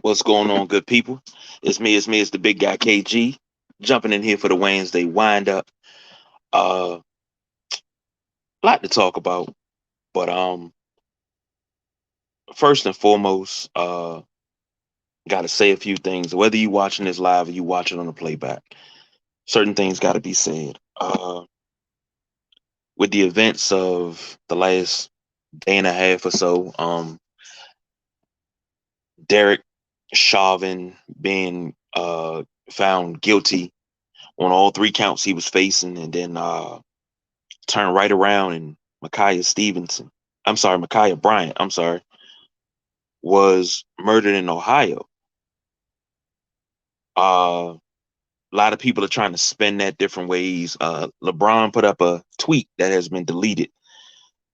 What's going on, good people? It's the big guy KG, jumping in here for the Wednesday wind up. Uh, lot to talk about, but first and foremost, got to say a few things. Whether you watching this live or you watch it on the playback, certain things got to be said. With the events of the last day and a half or so, Derek Chauvin being found guilty on all three counts he was facing, and then turned right around and Micaiah Bryant, was murdered in Ohio. A lot of people are trying to spin that different ways. LeBron put up a tweet that has been deleted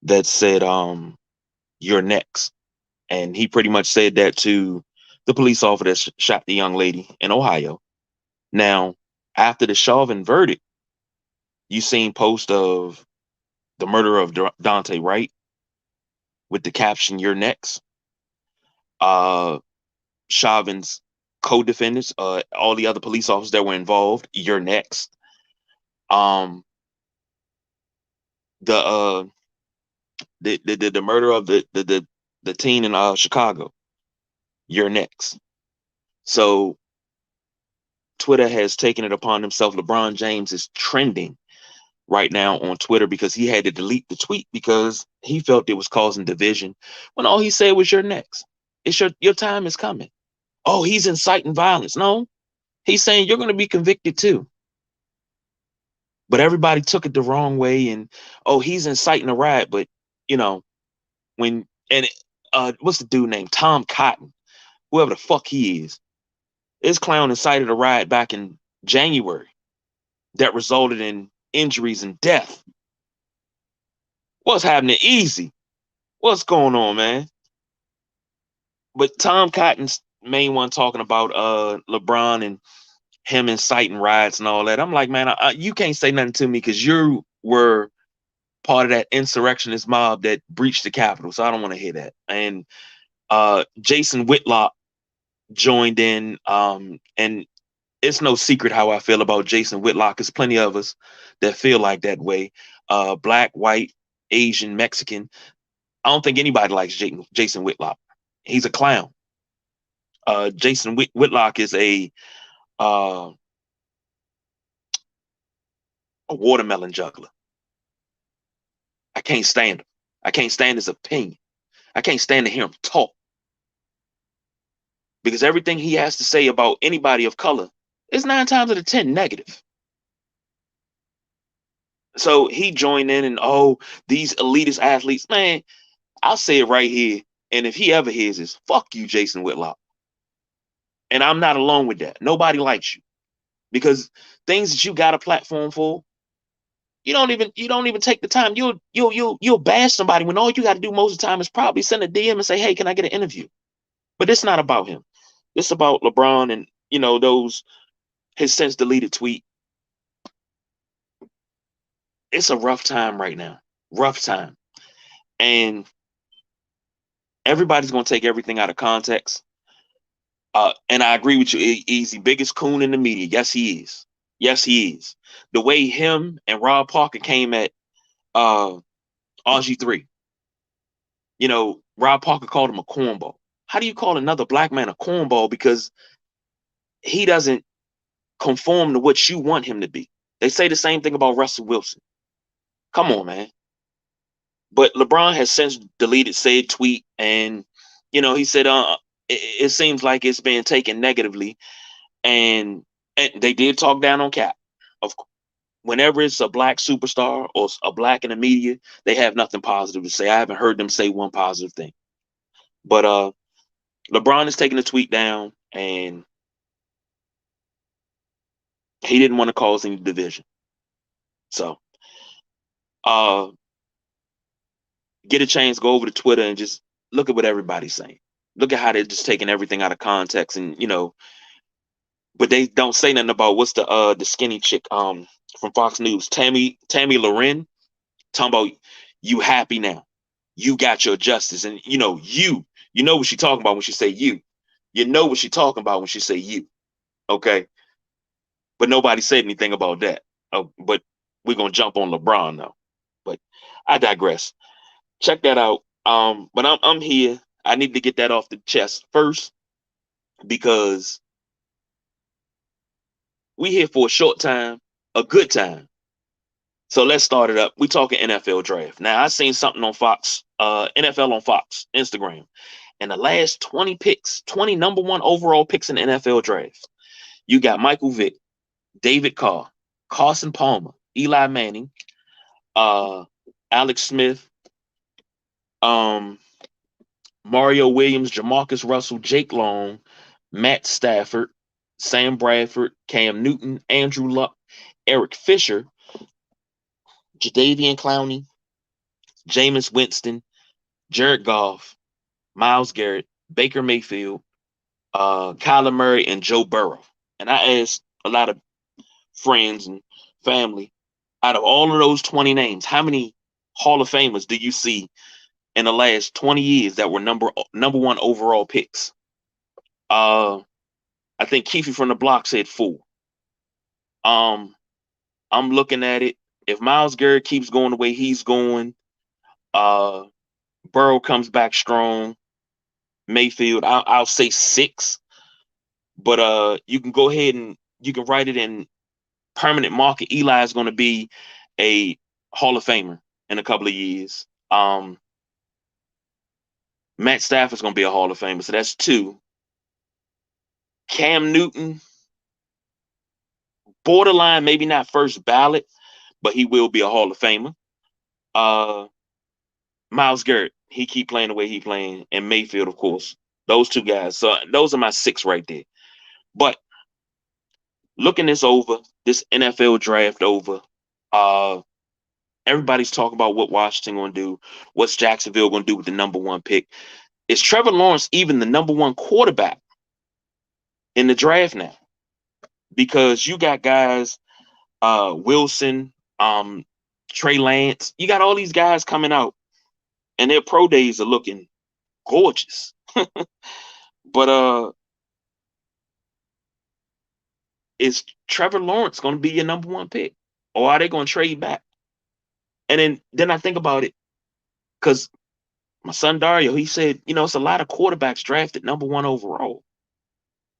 that said, "You're next," and he pretty much said that to the police officer that shot the young lady in Ohio. Now, after the Chauvin verdict, you seen post of the murder of Dante Wright with the caption "You're next." Uh, Chauvin's co-defendants, all the other police officers that were involved, "You're next." Um, the the murder of the teen in Chicago, "You're next." So Twitter has taken it upon himself. LeBron James is trending right now on Twitter because he had to delete the tweet because he felt it was causing division when all he said was "You're next." It's your time is coming. Oh, he's inciting violence. No, he's saying you're going to be convicted too. But everybody took it the wrong way, and oh, he's inciting a riot. But you know, when and what's the dude named Tom Cotton, whoever the fuck he is, this clown incited a riot back in January that resulted in injuries and death. What's happening? Easy. What's going on, man? But Tom Cotton's main one talking about LeBron and him inciting riots and all that. I'm like, man, you can't say nothing to me because you were part of that insurrectionist mob that breached the Capitol. So I don't want to hear that. And Jason Whitlock joined in. And it's no secret how I feel about Jason Whitlock. There's plenty of us that feel like that way. Black, white, Asian, Mexican. I don't think anybody likes Jason Whitlock. He's a clown. Jason Whitlock is uh, a watermelon juggler. I can't stand him. I can't stand his opinion. I can't stand to hear him talk because everything he has to say about anybody of color is 9 times out of 10 negative. So he joined in and oh, these elitist athletes, man, I'll say it right here. And if he ever hears this, fuck you, Jason Whitlock. And I'm not alone with that. Nobody likes you because things that you got a platform for, you don't even take the time. You'll bash somebody when all you got to do most of the time is probably send a DM and say, hey, can I get an interview? But it's not about him. It's about LeBron and those his since deleted tweet. It's a rough time right now. Rough time. And everybody's gonna take everything out of context. And I agree with you. He's the biggest coon in the media. Yes, he is. Yes, he is. The way him and Rob Parker came at uh RG3, Rob Parker called him a cornball. How do you call another black man a cornball because he doesn't conform to what you want him to be? They say the same thing about Russell Wilson. Come on, man. But LeBron has since deleted said tweet, and he said, it seems like it's being taken negatively, and they did talk down on Cap. Of Whenever it's a black superstar or a black in the media, they have nothing positive to say. I haven't heard them say one positive thing. But LeBron is taking the tweet down, and he didn't want to cause any division. So, uh, get a chance, go over to Twitter and just look at what everybody's saying. Look at how they're just taking everything out of context, and but they don't say nothing about what's the skinny chick from Fox News, Tammy Loren, talking about you happy now, you got your justice, and you know what she talking about when she say you. You know what she talking about when she say you. Okay. But nobody said anything about that. But we're gonna jump on LeBron now. But I digress. Check that out. But I'm here. I need to get that off the chest first because we here for a short time, a good time. So let's start it up. We talking NFL draft. Now I seen something on Fox, NFL on Fox, Instagram. And the last 20 picks, 20 number one overall picks in the NFL draft. You got Michael Vick, David Carr, Carson Palmer, Eli Manning, uh, Alex Smith, um, Mario Williams, Jamarcus Russell, Jake Long, Matt Stafford, Sam Bradford, Cam Newton, Andrew Luck, Eric Fisher, Jadavian Clowney, Jameis Winston, Jared Goff, Myles Garrett, Baker Mayfield, Kyler Murray, and Joe Burrow. And I asked a lot of friends and family, out of all of those 20 names, how many Hall of Famers do you see in the last 20 years that were number one overall picks? Uh, I think Keefe from the block said 4. Um, I'm looking at it. If Myles Garrett keeps going the way he's going, uh, Burrow comes back strong. Mayfield, I'll say 6. But you can go ahead and you can write it in permanent market. Eli is going to be a Hall of Famer in a couple of years. Matt Stafford's going to be a Hall of Famer, so that's 2. Cam Newton, borderline, maybe not first ballot, but he will be a Hall of Famer. Uh, Myles Garrett, he keep playing the way he playing, and Mayfield, of course. Those 2 guys. So those are my 6 right there. But looking this NFL draft over, uh, everybody's talking about what Washington going to do, what's Jacksonville going to do with the number 1 pick. Is Trevor Lawrence even the number 1 quarterback in the draft now? Because you got guys, Wilson, Trey Lance, you got all these guys coming out, and their pro days are looking gorgeous. But is Trevor Lawrence going to be your number 1 pick, or are they going to trade back? And then I think about it because my son Dario, he said, it's a lot of quarterbacks drafted number 1 overall.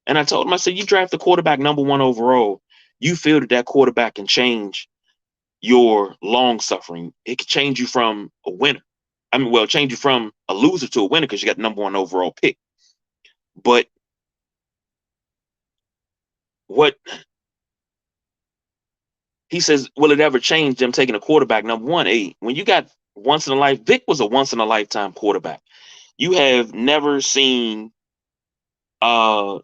And I told him, I said, you draft the quarterback number 1 overall, you feel that quarterback can change your long suffering. It could change you from a winner. Change you from a loser to a winner because you got the number 1 overall pick. But what he says, will it ever change them taking a quarterback number 1? When you got Vic was a once in a lifetime quarterback. You have never seen a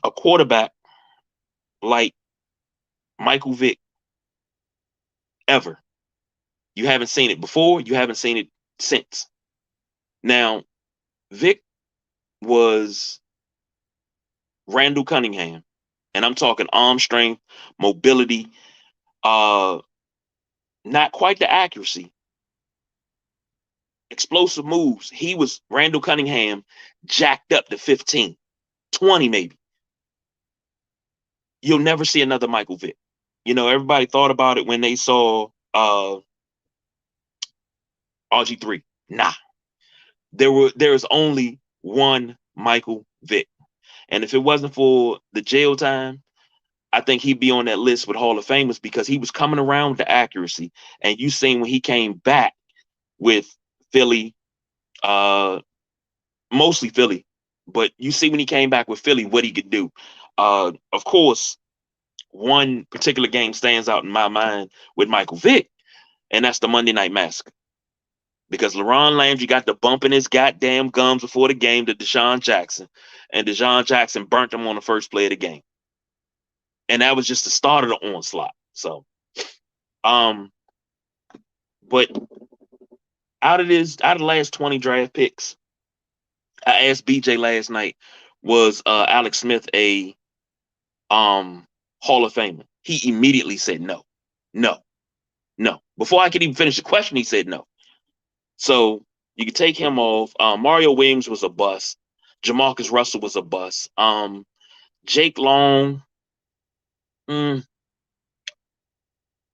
quarterback like Michael Vick ever. You haven't seen it before. You haven't seen it since. Now, Vic was Randall Cunningham, and I'm talking arm strength, mobility, not quite the accuracy, explosive moves. He was Randall Cunningham jacked up to 15, 20 maybe. You'll never see another Michael Vick. Everybody thought about it when they saw RG3. Nah. There's only one Michael Vick. And if it wasn't for the jail time, I think he'd be on that list with Hall of Famers because he was coming around with the accuracy. And you seen when he came back with Philly, mostly Philly, but you see when he came back with Philly what he could do. Of course, one particular game stands out in my mind with Michael Vick, and that's the Monday Night Massacre. Because LeBron Landry got the bump in his goddamn gums before the game to Deshaun Jackson, and Deshaun Jackson burnt him on the first play of the game. And that was just the start of the onslaught. So, but out of the last 20 draft picks, I asked BJ last night, was Alex Smith a Hall of Famer? He immediately said no. Before I could even finish the question, he said no. So you can take him off. Mario Williams was a bust. Jamarcus Russell was a bust. Jake Long, mm,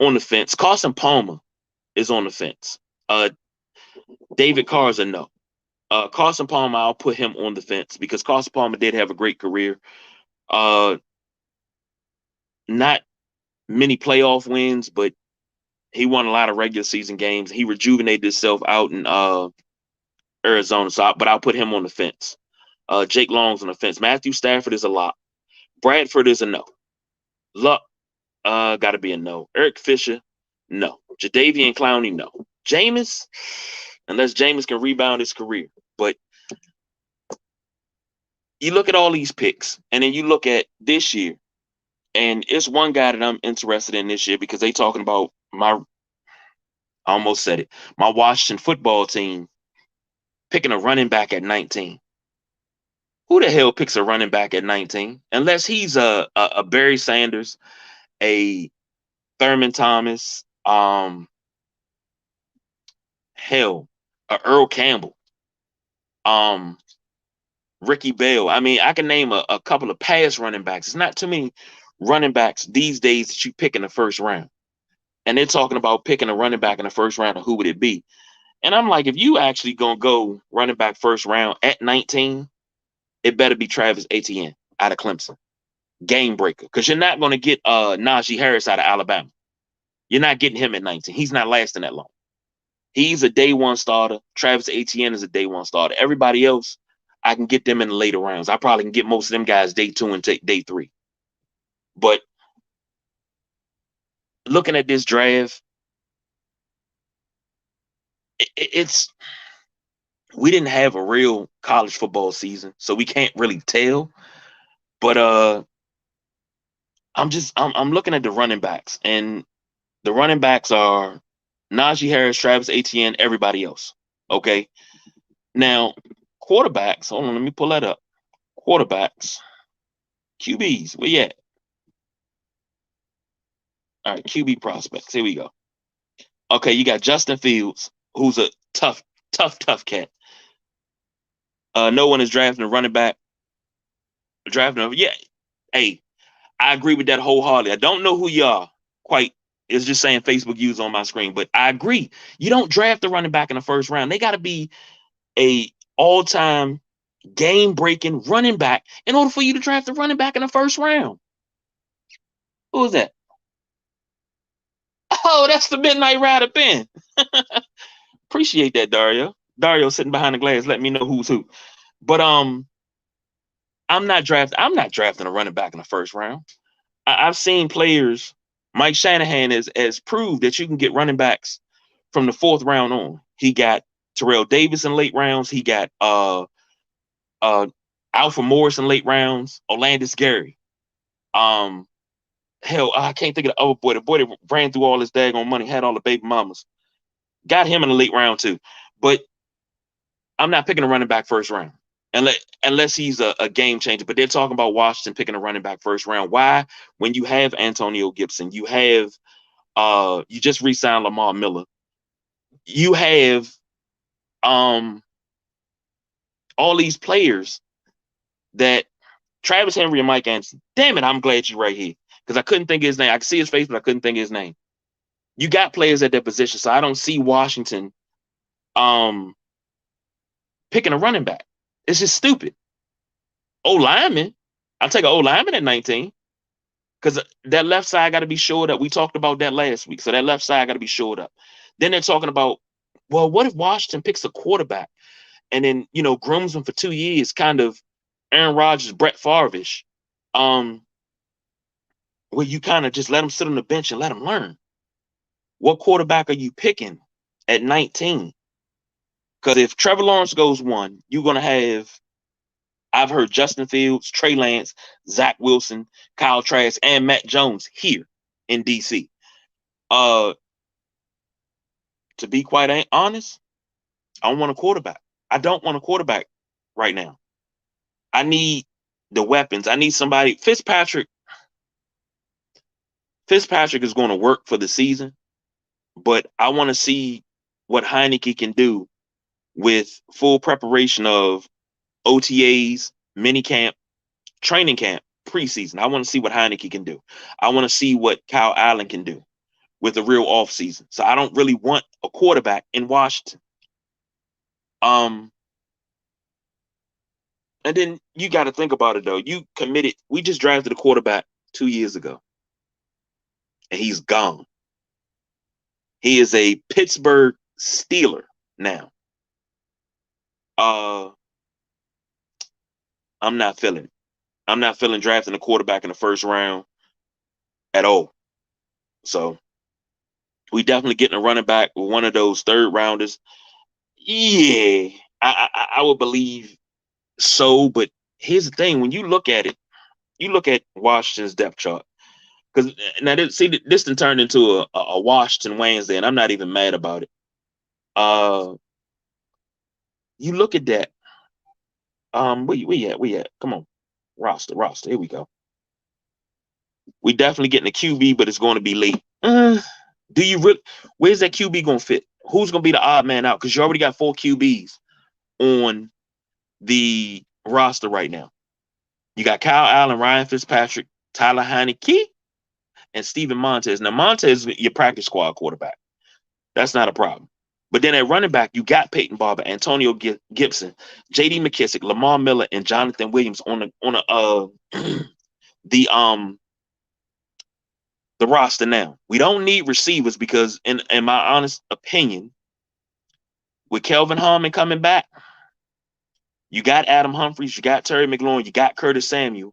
on the fence. Carson Palmer is on the fence. Uh, David Carr is a no. Carson Palmer, I'll put him on the fence because Carson Palmer did have a great career. Uh, not many playoff wins, but he won a lot of regular season games. He rejuvenated himself out in Arizona. But I'll put him on the fence. Jake Long's on the fence. Matthew Stafford is a lot. Bradford is a no. Luck, got to be a no. Eric Fisher, no. Jadeveon Clowney, no. Jameis, unless Jameis can rebound his career. But you look at all these picks, and then you look at this year, and it's one guy that I'm interested in this year because they talking about I almost said it, my Washington football team picking a running back at 19. Who the hell picks a running back at 19? Unless he's a Barry Sanders, a Thurman Thomas, hell, a Earl Campbell, um, Ricky Bell. I mean, I can name a couple of pass running backs. It's not too many running backs these days that you pick in the first round. And they're talking about picking a running back in the first round, or who would it be? And I'm like, if you actually gonna go running back first round at 19, it better be Travis Etienne out of Clemson. Game breaker. Because you're not gonna get Najee Harris out of Alabama. You're not getting him at 19. He's not lasting that long. He's a day one starter. Travis Etienne is a day one starter. Everybody else, I can get them in the later rounds. I probably can get most of them guys day 2 and day 3. But looking at this draft, it's we didn't have a real college football season, so we can't really tell. But I'm looking at the running backs, and the running backs are Najee Harris, Travis Etienne, everybody else. Okay. Now, quarterbacks, hold on, let me pull that up. Quarterbacks, QBs, where you at? All right, QB prospects. Here we go. Okay, you got Justin Fields, who's a tough cat. No one is drafting a running back. Yeah. Hey, I agree with that wholeheartedly. I don't know who you are quite. It's just saying Facebook use on my screen, but I agree. You don't draft a running back in the first round. They got to be a all-time game-breaking running back in order for you to draft a running back in the first round. Who is that? Oh, that's the Midnight Rider Ben. Appreciate that, Dario. Dario sitting behind the glass, letting me know who's who. But I'm not drafting a running back in the first round. I've seen players. Mike Shanahan has proved that you can get running backs from the 4th round on. He got Terrell Davis in late rounds. He got Alfred Morris in late rounds. Olandis Gary. Hell, I can't think of the other boy. The boy that ran through all his daggone money, had all the baby mamas. Got him in the late round too. But I'm not picking a running back first round. Unless he's a game changer. But they're talking about Washington picking a running back first round. Why? When you have Antonio Gibson, you have you just re-signed Lamar Miller. You have all these players that Travis Henry and Mike Anderson. Damn it, I'm glad you're right here. Because I couldn't think of his name. I could see his face, but I couldn't think of his name. You got players at that position, so I don't see Washington picking a running back. It's just stupid. O-lineman, I'll take an O-lineman at 19 because that left side got to be shored up. We talked about that last week, so that left side got to be shored up. Then they're talking about, well, what if Washington picks a quarterback and then, grooms him for 2 years, kind of Aaron Rodgers, Brett Favre-ish, where you kind of just let him sit on the bench and let him learn. What quarterback are you picking at 19? Because if Trevor Lawrence goes 1, you're going to have, I've heard Justin Fields, Trey Lance, Zach Wilson, Kyle Trask, and Matt Jones here in D.C. To be quite honest, I don't want a quarterback. I don't want a quarterback right now. I need the weapons. I need somebody. Fitzpatrick is going to work for the season, but I want to see what Heineke can do with full preparation of OTAs, mini camp, training camp, preseason. I want to see what Heineke can do. I want to see what Kyle Allen can do with a real offseason. So I don't really want a quarterback in Washington. Um, and then you got to think about it though. You committed. We just drafted a quarterback 2 years ago, and he's gone. He is a Pittsburgh Steeler now. Uh, I'm not feeling it. I'm not feeling drafting a quarterback in the first round at all. So we definitely getting a running back with one of those third rounders. Yeah, I would believe so. But here's the thing: when you look at it, you look at Washington's depth chart. Because now, this done turned into a Washington Wednesday, and I'm not even mad about it. Uh, you look at that. Where you at? Come on, roster. Here we go. We definitely getting a QB, but it's going to be late. Do you really? Where's that QB going to fit? Who's going to be the odd man out? Because you already got 4 QBs on the roster right now. You got Kyle Allen, Ryan Fitzpatrick, Tyler Heineke, and Steven Montez. Now Montez is your practice squad quarterback. That's not a problem. But then at running back, you got Peyton Barber, Antonio Gibson, J.D. McKissick, Lamar Miller, and Jonathan Williams on the the roster now. We don't need receivers because, in my honest opinion, with Kelvin Harmon coming back, you got Adam Humphries, you got Terry McLaurin, you got Curtis Samuel,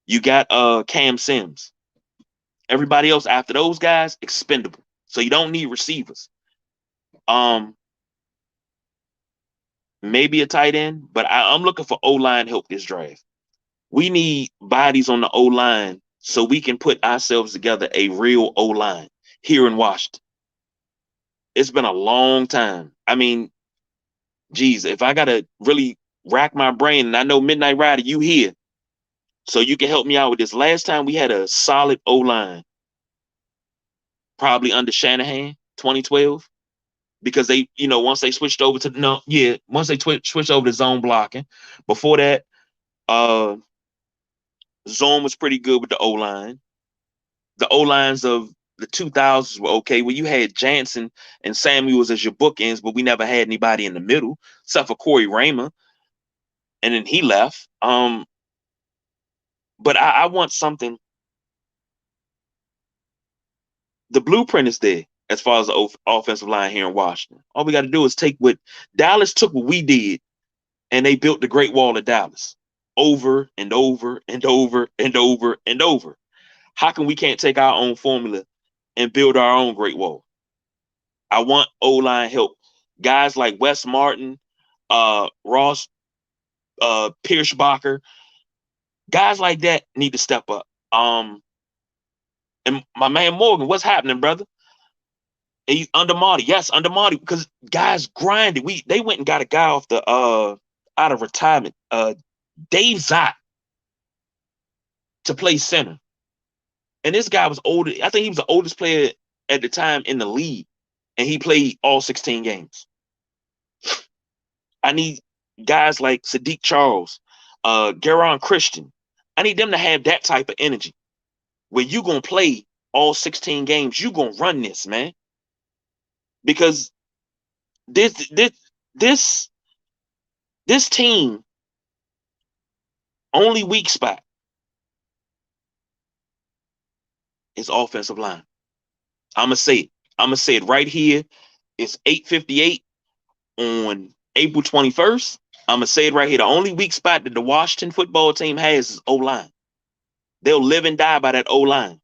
you got Cam Sims. Everybody else after those guys, expendable. So you don't need receivers. Maybe a tight end, but I'm looking for O-line help this draft. We need bodies on the O-line so we can put ourselves together a real O-line here in Washington. It's been a long time. I mean, geez, if I got to really rack my brain, and I know Midnight Rider, you here, so you can help me out with this. Last time we had a solid O-line, probably under Shanahan, 2012, because they, once they switched over to, once they switched over to zone blocking. Before that, zone was pretty good with the O-line. The O-lines of the 2000s were okay. Well, you had Jansen and Samuels as your bookends, but we never had anybody in the middle, except for Corey Raymer, and then he left. But I want something. The blueprint is there as far as the offensive line here in Washington. All we got to do is take what Dallas took what we did, and they built the Great Wall of Dallas over and over and over and over and over. How come we can't take our own formula and build our own Great Wall? I want O-line help. Guys like Wes Martin, Ross, Pierschbacher, guys like that need to step up. And my man Morgan, what's happening, brother? He's under Marty. Yes, under Marty, because guys grinded. They went and got a guy off the out of retirement, Dave Zott, to play center. And this guy was older. I think he was the oldest player at the time in the league, and he played all 16 games. I need guys like Sadiq Charles, Garon Christian. I need them to have that type of energy where you're going to play all 16 games. You're going to run this, man. Because this team, only weak spot is offensive line. I'm going to say it right here. It's 8:58 on April 21st. I'm going to say it right here. The only weak spot that the Washington football team has is O-line. They'll live and die by that O-line.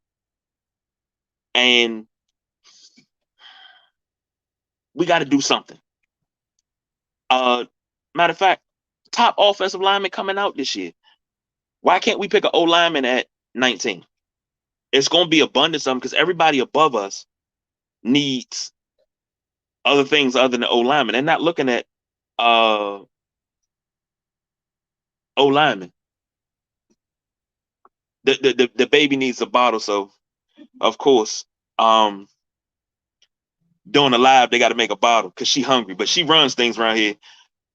And we got to do something. Matter of fact, top offensive lineman coming out this year. Why can't we pick an O-lineman at 19? It's going to be abundance of them because everybody above us needs other things other than O-lineman. They're not looking at O-lineman. The baby needs a bottle, so of course, doing a live, they got to make a bottle because she hungry, but she runs things around here.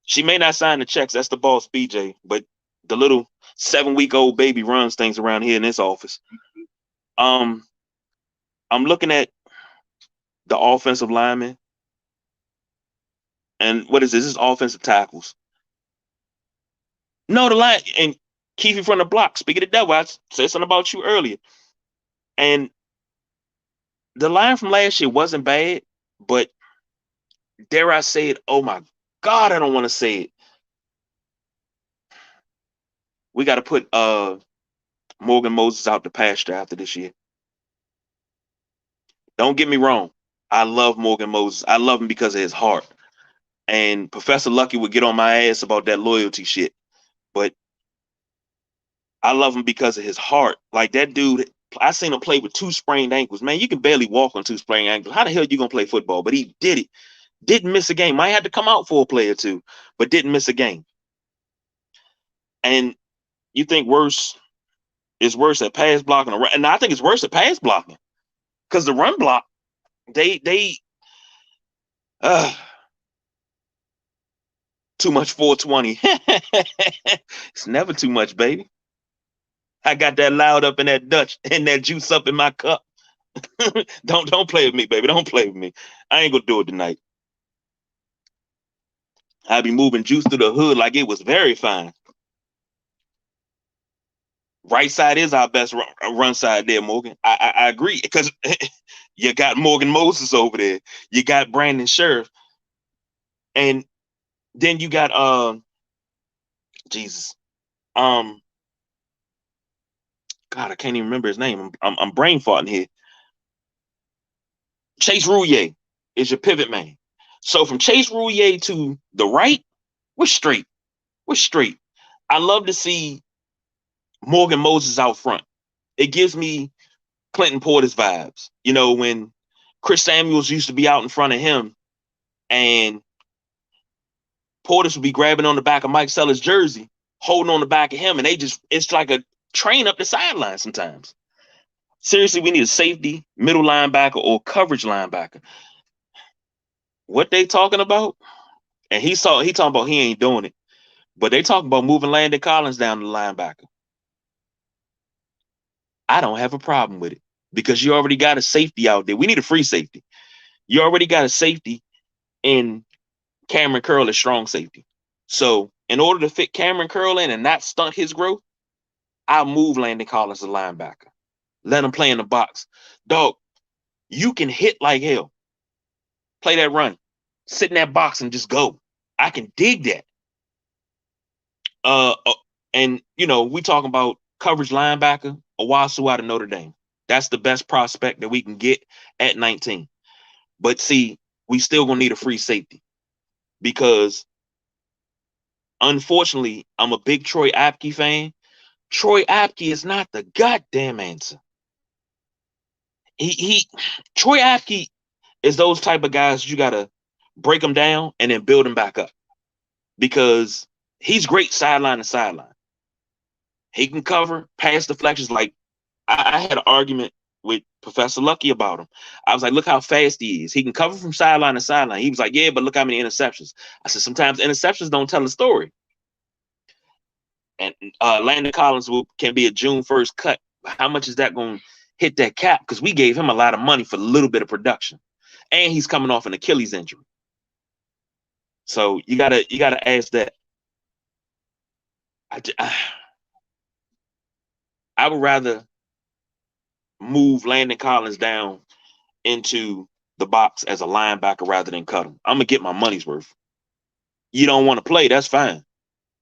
She may not sign the checks. That's the boss, BJ. But the little 7-week-old baby runs things around here in this office. Um, I'm looking at the offensive linemen, and what is this? This is offensive tackles. No, the line and Keefe from the block. Speaking of the devil, I said something about you earlier, and the line from last year wasn't bad, but dare I say it? Oh my God, I don't want to say it. We got to put Morgan Moses out the pasture after this year. Don't get me wrong. I love Morgan Moses. I love him because of his heart. And Professor Lucky would get on my ass about that loyalty shit. But I love him because of his heart. Like that dude, I seen him play with 2 sprained ankles. Man, you can barely walk on 2 sprained ankles. How the hell you gonna play football? But he did it. Didn't miss a game. Might have to come out for a play or two, but didn't miss a game. And you think worse is worse at pass blocking, and I think it's worse at pass blocking because the run block, they uh too much 420. It's never too much, baby. I got that loud up in that Dutch and that juice up in my cup. Don't play with me, baby. Don't play with me. I ain't gonna do it tonight. I be moving juice through the hood like it was very fine. Right side is our best run side there, Morgan. I agree because you got Morgan Moses over there. You got Brandon Sheriff, and then you got Jesus. Um, God, I can't even remember his name. I'm brain farting here. Chase Rouillet is your pivot man. So from Chase Rouillet to the right, we're straight. We're straight. I love to see Morgan Moses out front. It gives me Clinton Portis vibes. You know, when Chris Samuels used to be out in front of him and Portis would be grabbing on the back of Mike Sellers' jersey, holding on the back of him, and it's like a train up the sideline sometimes. Seriously, we need a safety, middle linebacker, or coverage linebacker. What they talking about? And he talking about he ain't doing it. But they talking about moving Landon Collins down to the linebacker. I don't have a problem with it because you already got a safety out there. We need a free safety. You already got a safety in Cameron Curl as strong safety. So in order to fit Cameron Curl in and not stunt his growth, I'll move Landon Collins to linebacker. Let him play in the box. Dog, you can hit like hell. Play that run. Sit in that box and just go. I can dig that. Uh, uh and you know, we talking about coverage linebacker, Owasu out of Notre Dame. That's the best prospect that we can get at 19. But see, we still gonna need a free safety because unfortunately, I'm a big Troy Apke fan. Troy Apke is not the goddamn answer. He Troy Apke is those type of guys you gotta break them down and then build them back up because he's great sideline to sideline. He can cover pass deflections. Like I had an argument with Professor Lucky about him. I was like, look how fast he is. He can cover from sideline to sideline. He was like, yeah, but look how many interceptions. I said, sometimes interceptions don't tell a story. And Landon Collins can be a June 1st cut. How much is that going to hit that cap? Because we gave him a lot of money for a little bit of production. And he's coming off an Achilles injury. So you gotta ask that. I would rather move Landon Collins down into the box as a linebacker rather than cut him. I'm gonna get my money's worth. You don't want to play, that's fine.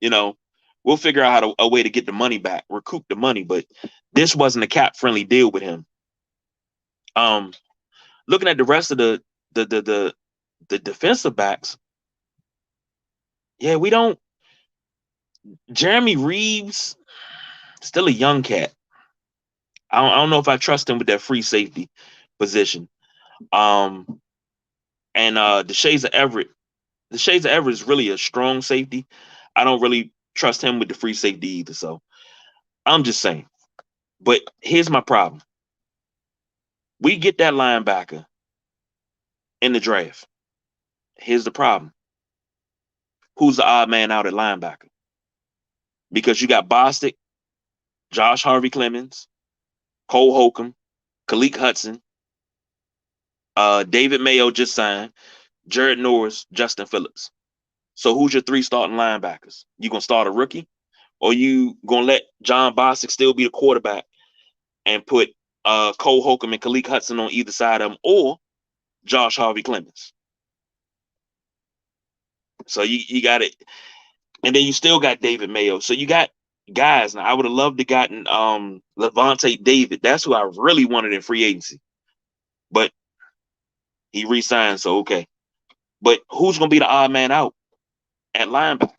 You know, we'll figure out a way to get the money back, recoup the money. But this wasn't a cap friendly deal with him. Looking at the rest of the defensive backs, yeah, we don't. Jeremy Reeves, still a young cat. I don't know if I trust him with that free safety position. And DeShazer Everett. DeShazer Everett is really a strong safety. I don't really trust him with the free safety either. So I'm just saying. But here's my problem. We get that linebacker in the draft. Here's the problem. Who's the odd man out at linebacker? Because you got Bostic, Josh Harvey Clemens, Cole Holcomb, Khaleke Hudson, David Mayo just signed, Jared Norris, Justin Phillips. So who's your three starting linebackers? You gonna start a rookie, or you gonna let John Bostic still be the quarterback and put Cole Holcomb and Khaleke Hudson on either side of him, or Josh Harvey Clemens? So you got it, and then you still got David Mayo. So you got guys. Now I would have loved to gotten Levante David. That's who I really wanted in free agency, but he re-signed. So okay, but who's gonna be the odd man out at linebacker?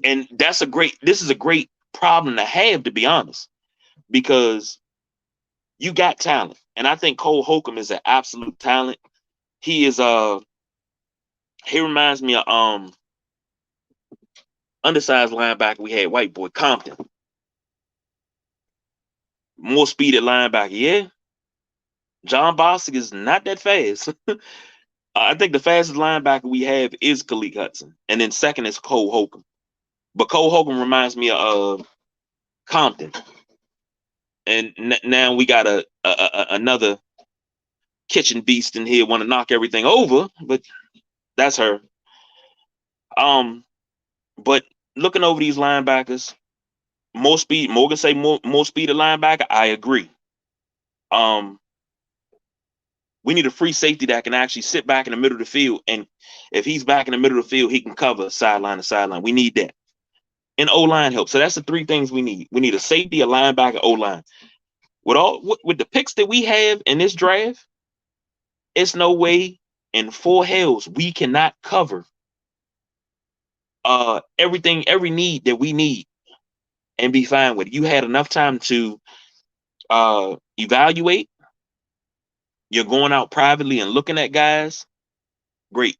And this is a great problem to have, to be honest, because you got talent. And I think Cole Holcomb is an absolute talent. He is he reminds me of undersized linebacker we had, white boy Compton. More speed at linebacker, yeah. John Bostic is not that fast. I think the fastest linebacker we have is Khaleke Hudson, and then second is Cole Holcomb. But Cole Holcomb reminds me of Compton, and now we got another kitchen beast in here want to knock everything over, but that's her. Um, but looking over these linebackers, more speed. Morgan say more speed at linebacker. I agree. Um, we need a free safety that can actually sit back in the middle of the field, and if he's back in the middle of the field, he can cover sideline to sideline. We need that. And O line help. So that's the three things we need. We need a safety, a linebacker, O line. With the picks that we have in this draft, it's no way in four hells we cannot cover everything, every need that we need and be fine with it. You had enough time to evaluate. You're going out privately and looking at guys. Great.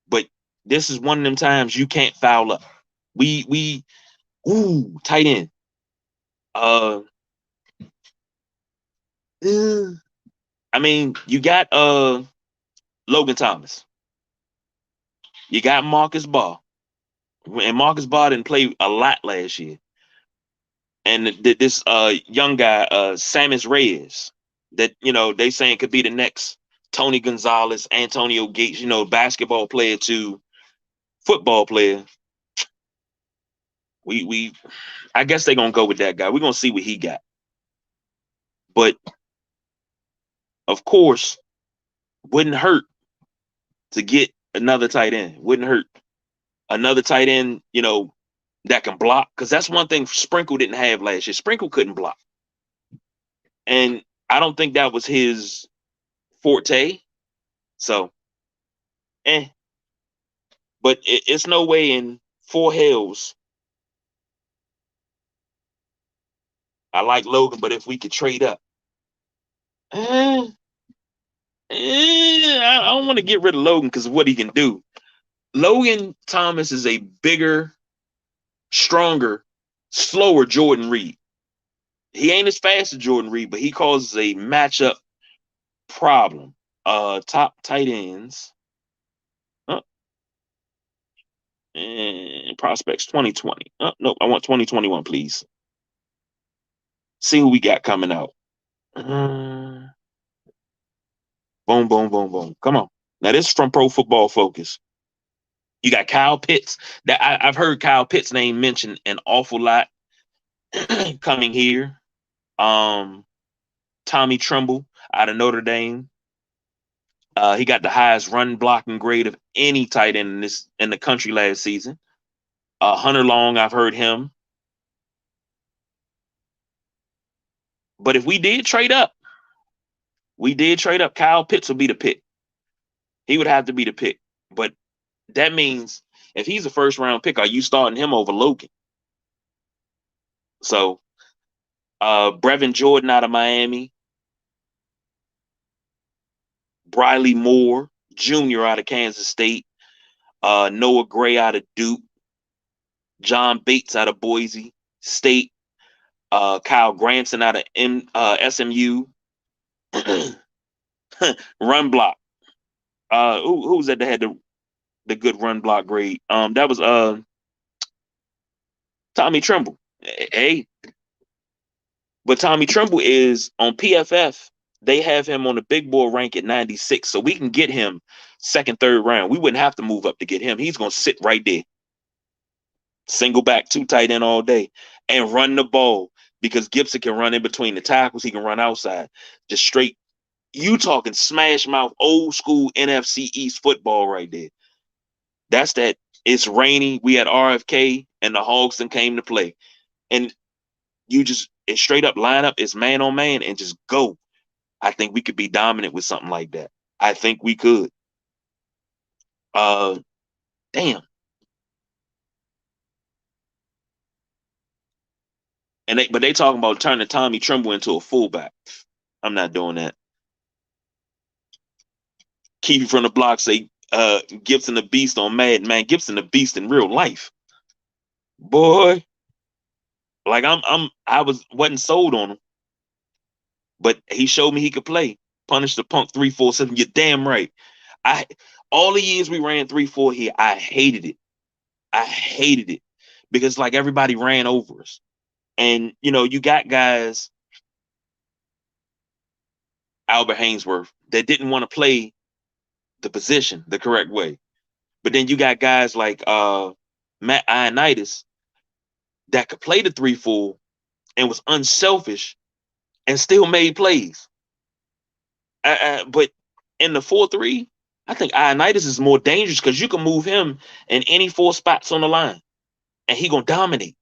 But this is one of them times you can't foul up. We tight end. Uh, I mean, you got Logan Thomas. You got Marcus Barr. And Marcus Barr didn't play a lot last year. And this young guy, Samus Reyes, that they saying could be the next Tony Gonzalez, Antonio Gates, basketball player to football player. We I guess they're gonna go with that guy. We're gonna see what he got. But of course, wouldn't hurt to get another tight end. Wouldn't hurt. Another tight end, that can block. Because that's one thing Sprinkle didn't have last year. Sprinkle couldn't block. And I don't think that was his forte. So, But it's no way in four hells. I like Logan, but if we could trade up, I don't want to get rid of Logan because of what he can do. Logan Thomas is a bigger, stronger, slower Jordan Reed. He ain't as fast as Jordan Reed, but he causes a matchup problem. Top tight ends. And prospects 2020. No, I want 2021, please. See who we got coming out. Boom, boom, boom, boom. Come on. Now this is from Pro Football Focus. You got Kyle Pitts. That I've heard Kyle Pitts' name mentioned an awful lot coming here. Tommy Tremble out of Notre Dame. He got the highest run blocking grade of any tight end in the country last season. Hunter Long, I've heard him. But if we did trade up, Kyle Pitts will be the pick. He would have to be the pick. But that means if he's a first round pick, are you starting him over Logan? So Brevin Jordan out of Miami. Briley Moore Jr. out of Kansas State. Noah Gray out of Duke. John Bates out of Boise State. Kyle Granson out of SMU. Run block. Who's that had the the good run block grade. That was Tommy Tremble. Hey, but Tommy Tremble is on PFF. They have him on the big boy rank at 96, so we can get him second, third round. We wouldn't have to move up to get him. He's gonna sit right there, single back, two tight end all day, and run the ball because Gibson can run in between the tackles. He can run outside, just straight. You talking smash mouth, old school NFC East football right there. That's that. It's rainy. We had RFK and the Hogs then came to play, and you just it's straight up lineup. It's man on man and just go. I think we could be dominant with something like that. I think we could. Uh, damn. But they talking about turning Tommy Tremble into a fullback. I'm not doing that. Keep you from the block say Gibson the Beast on Mad Man. Gibson the Beast in real life. Boy, like I wasn't sold on him, but he showed me he could play. Punish the punk 3-4-7. You're damn right. I all the years we ran 3-4 here, I hated it. I hated it because like everybody ran over us. And you got guys, Albert Hainsworth, that didn't want to play the position the correct way. But then you got guys like Matt Ioannidis that could play the 3-4 and was unselfish and still made plays. But in the 4-3, I think Ioannidis is more dangerous because you can move him in any four spots on the line, and he gonna dominate.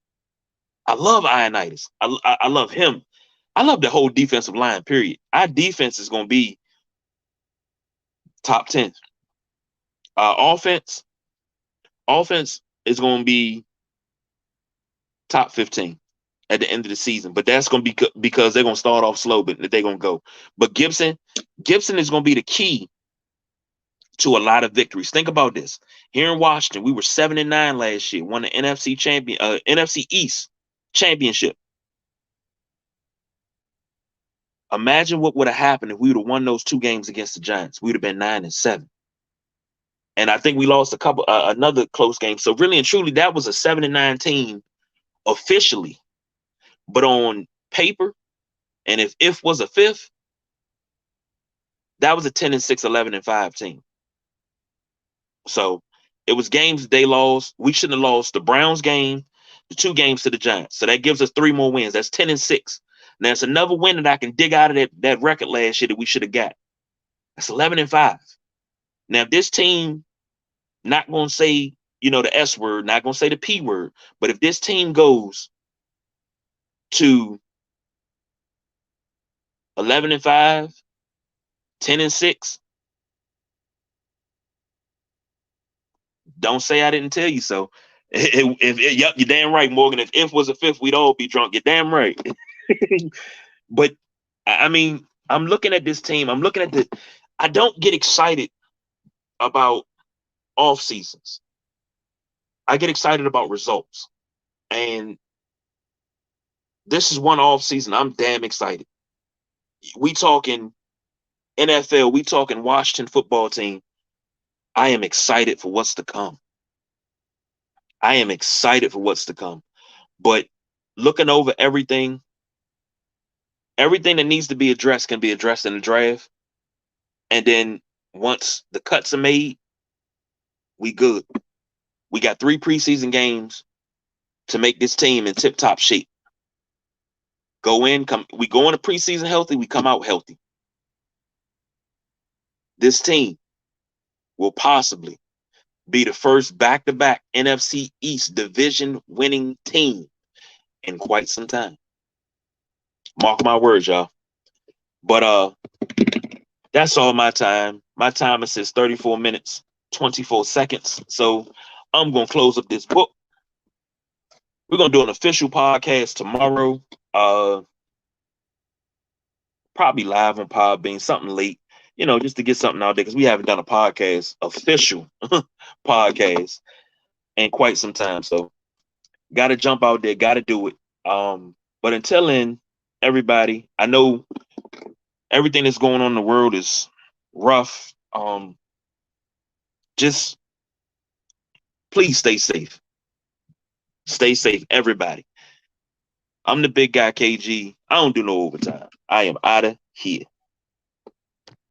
I love Ioannidis. I love him. I love the whole defensive line. Period. Our defense is gonna be top 10. Offense is gonna be top 15 at the end of the season, but that's gonna be because they're gonna start off slow, but they're gonna go. But Gibson is gonna be the key to a lot of victories. Think about this. Here in Washington, we were 7-9 last year, won the NFC East championship. Imagine what would have happened if we would have won those two games against the Giants. We would have been 9-7. And I think we lost another close game. So really and truly, that was a 7-9 team officially, but on paper, and if was a fifth, that was a 10-6, 11-5 team. So it was games they lost. We shouldn't have lost the Browns game, the two games to the Giants. So that gives us 3 more wins. That's 10-6. Now it's another win that I can dig out of that record last year that we should have got. That's 11-5. Now if this team, not gonna say the S word, not gonna say the P word, but if this team goes to 11-5, 10-6, don't say I didn't tell you so. Yep, you're damn right, Morgan. If was a fifth, we'd all be drunk. You're damn right. But I mean, I'm looking at this team. I'm looking at I don't get excited about off seasons. I get excited about results. And this is one off season. I'm damn excited. We talking NFL, we talking Washington football team. I am excited for what's to come. I am excited for what's to come. But looking over everything that needs to be addressed can be addressed in the draft. And then once the cuts are made, we good. We got 3 preseason games to make this team in tip-top shape. We go into preseason healthy, we come out healthy. This team will possibly be the first back-to-back NFC East division winning team in quite some time. Mark my words, y'all. But that's all my time. My timer says 34 minutes, 24 seconds. So I'm gonna close up this book. We're gonna do an official podcast tomorrow. Probably live on Podbean, something late, just to get something out there because we haven't done a official podcast in quite some time. So gotta jump out there, gotta do it. But until then, everybody, I know everything that's going on in the world is rough. Just Please stay safe. Stay safe, everybody. I'm the big guy, KG. I don't do no overtime. I am out of here.